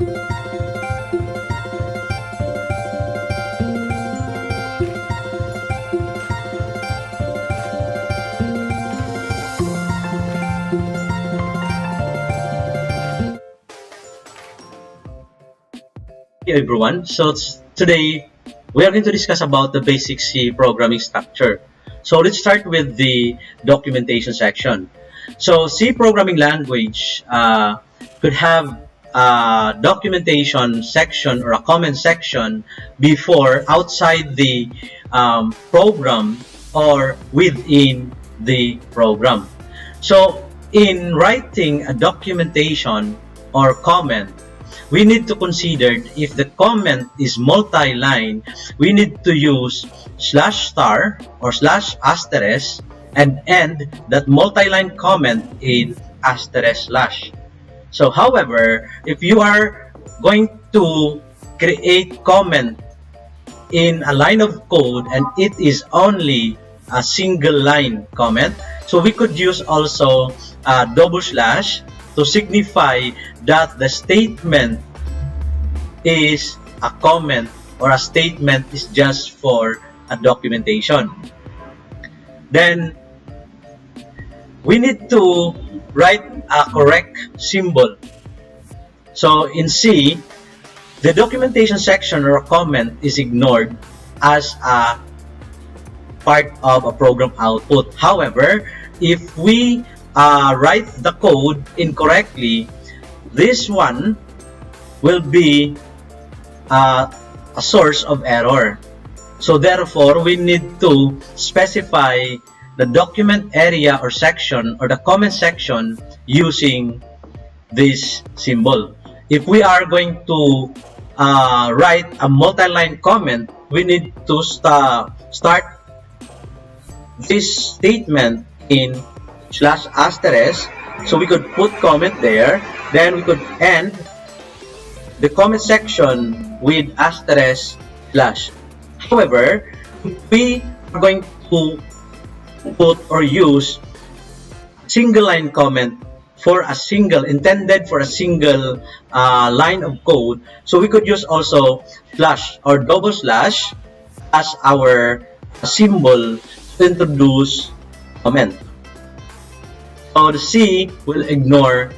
Hey everyone, today we are going to discuss about the basic C programming structure. So let's start with the documentation section. So C programming language could have a documentation section or a comment section before, outside the program, or within the program. So in writing a documentation or comment, we need to consider if the comment is multi-line, we need to use slash star or slash asterisk and end that multi-line comment in asterisk slash. So however, if you are going to create comment in a line of code and it is only a single line comment, so we could use also a double slash to signify that the statement is a comment or a statement is just for a documentation. Then we need to write a correct symbol. So in C, the documentation section or a comment is ignored as a part of a program output. However, if we write the code incorrectly, this one will be a source of error. So therefore, we need to specify the document area or section or the comment section using this symbol. If we are going to write a multi-line comment, we need to start this statement in slash asterisk, so we could put comment there, then we could end the comment section with asterisk slash. However, if we are going to put or use single line comment for a single, intended for a single line of code, so we could use also slash or double slash as our symbol to introduce comment. So the C will ignore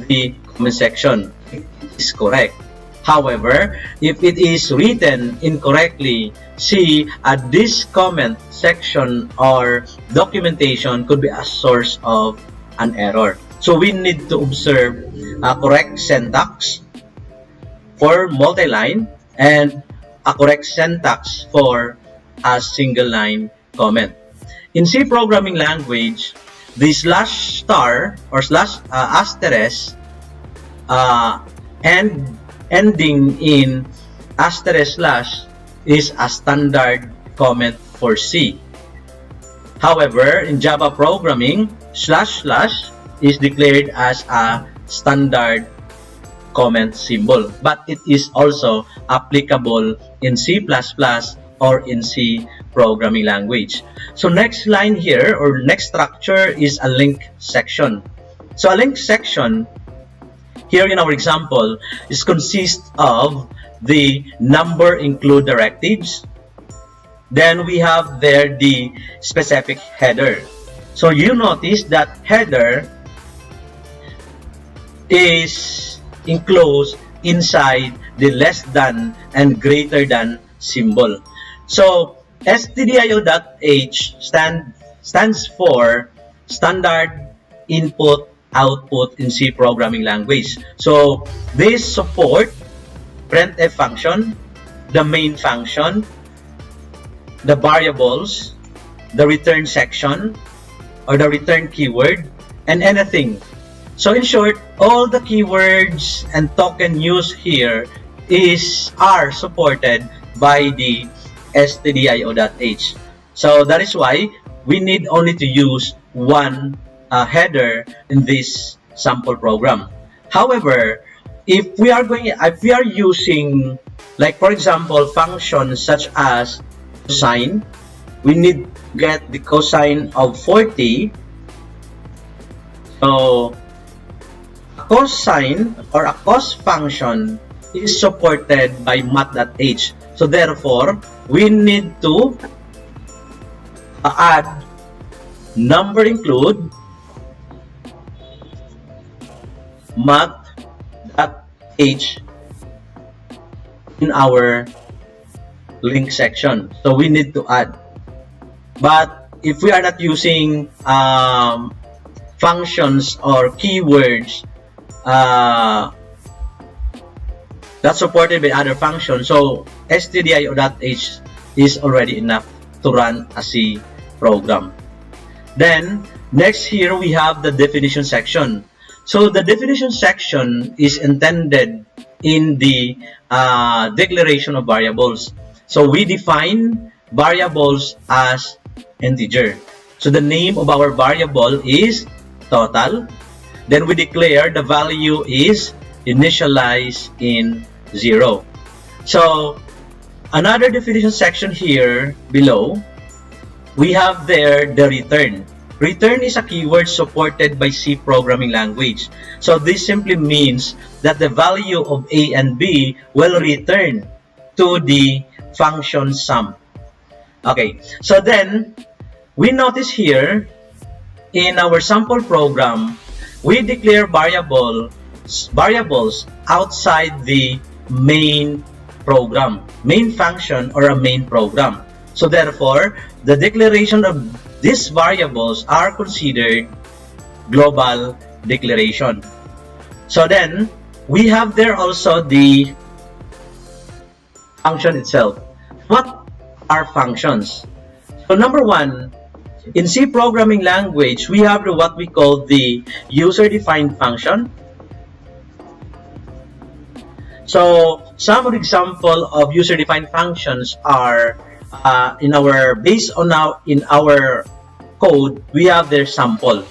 the comment section. It is correct. However, if it is written incorrectly, C, this comment section or documentation could be a source of an error. So we need to observe a correct syntax for multi-line and a correct syntax for a single line comment. In C programming language, the slash star or slash asterisk and ending in asterisk slash is a standard comment for C. However, in Java programming, slash slash is declared as a standard comment symbol, but it is also applicable in C++ or in C programming language. So next line here or next structure is a link section. So a link section here in our example is consists of the number include directives. Then we have there the specific header. So you notice that header is enclosed inside the less than and greater than symbol. So stdio.h stands for standard input output in C programming language. So this support printf function, the main function, the variables, the return section or the return keyword, and anything. So in short, all the keywords and token used here are supported by the stdio.h. So that is why we need only to use one header in this sample program. However, if we are using, like for example, functions such as cosine, we need to get the cosine of 40. So a cosine or a cos function is supported by math.h. So therefore, we need to add number include math.h in our link section. So we need to add. But if we are not using functions or keywords that's supported by other functions, so stdio.h is already enough to run a C program. Then next here we have the definition section. So the definition section is intended in the declaration of variables. So we define variables as integer. So the name of our variable is total. Then we declare the value is initialized in 0. So another definition section here below, we have there the return. Return is a keyword supported by C programming language. So this simply means that the value of A and B will return to the function sum. Okay, so then we notice here in our sample program, we declare variables outside the main program, main function or a main program. So therefore, the declaration of these variables are considered global declaration. So then, we have there also the function itself. What are functions? So number one, in C programming language, we have what we call the user-defined function. So some example of user-defined functions are in our code, we have their sample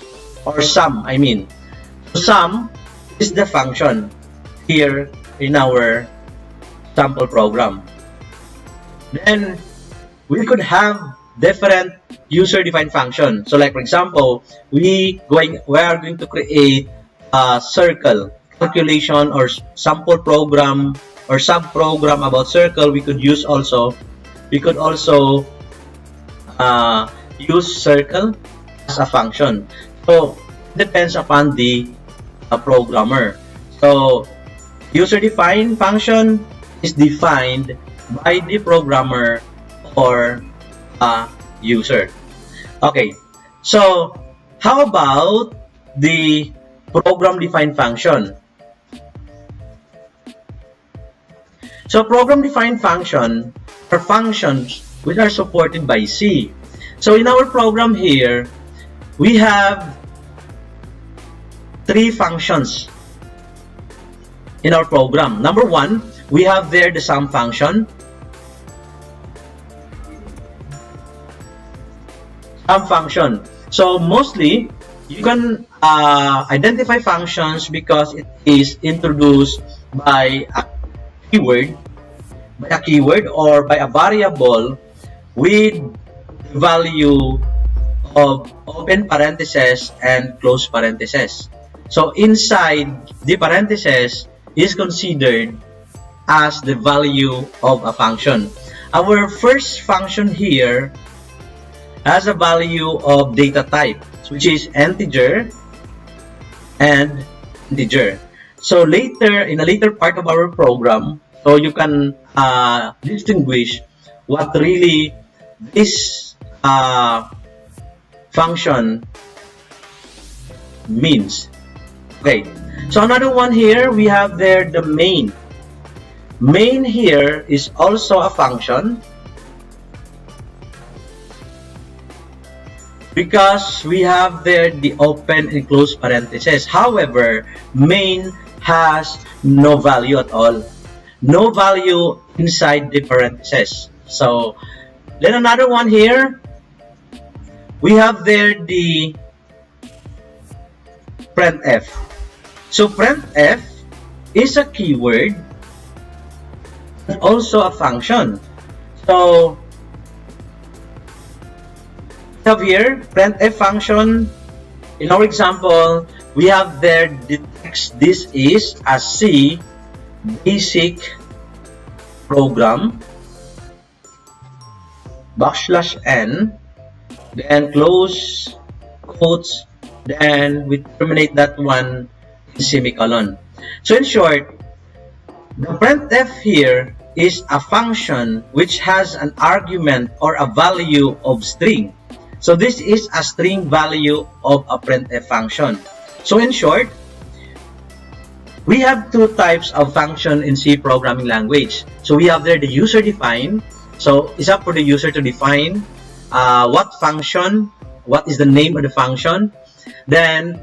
or sum. I mean, sum is the function here in our sample program. Then we could have different user-defined function. So like for example, we are going to create a circle calculation or sample program or sub-program about circle. We could also use circle as a function. So it depends upon the programmer. So user-defined function is defined by the programmer or user. Okay, so how about the program-defined function? So program-defined function are functions which are supported by C. So in our program here, we have 3 functions in our program. Number one, we have there the sum function. Sum function. So mostly, you can identify functions because it is introduced by a keyword or by a variable with value of open parentheses and close parentheses. So inside the parentheses is considered as the value of a function. Our first function here has a value of data type, which is integer and integer. So later, in a later part of our program, so you can distinguish what really this function means. Okay, so another one here, we have there the main. Main here is also a function because we have there the open and close parentheses. However, main has no value at all. No value inside the parentheses. So then another one here, we have there the printf. So printf is a keyword and also a function. So we have here printf function. In our example, we have there the text, this is a C, basic program \n, then close quotes, then we terminate that one in semicolon. So in short, the printf here is a function which has an argument or a value of string. So this is a string value of a printf function. So in short, we have two types of function in C programming language. So we have there the user defined. So it's up for the user to define what function, what is the name of the function. Then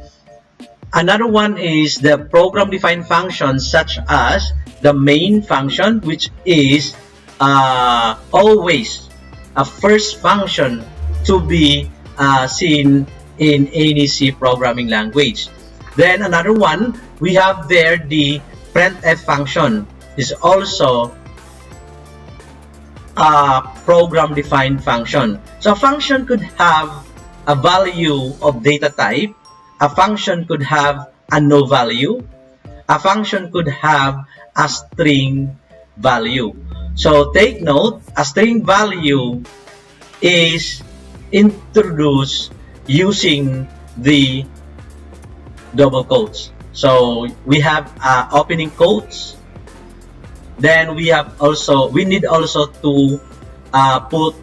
another one is the program defined function, such as the main function, which is always a first function to be seen in any C programming language. Then another one, we have there the printf function, is also a program defined function. So a function could have a value of data type, a function could have a no value, a function could have a string value. So take note, a string value is introduced using the double quotes. So we have opening quotes, then we need also to put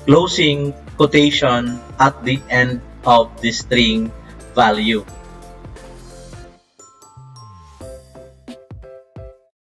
closing quotation at the end of the string value.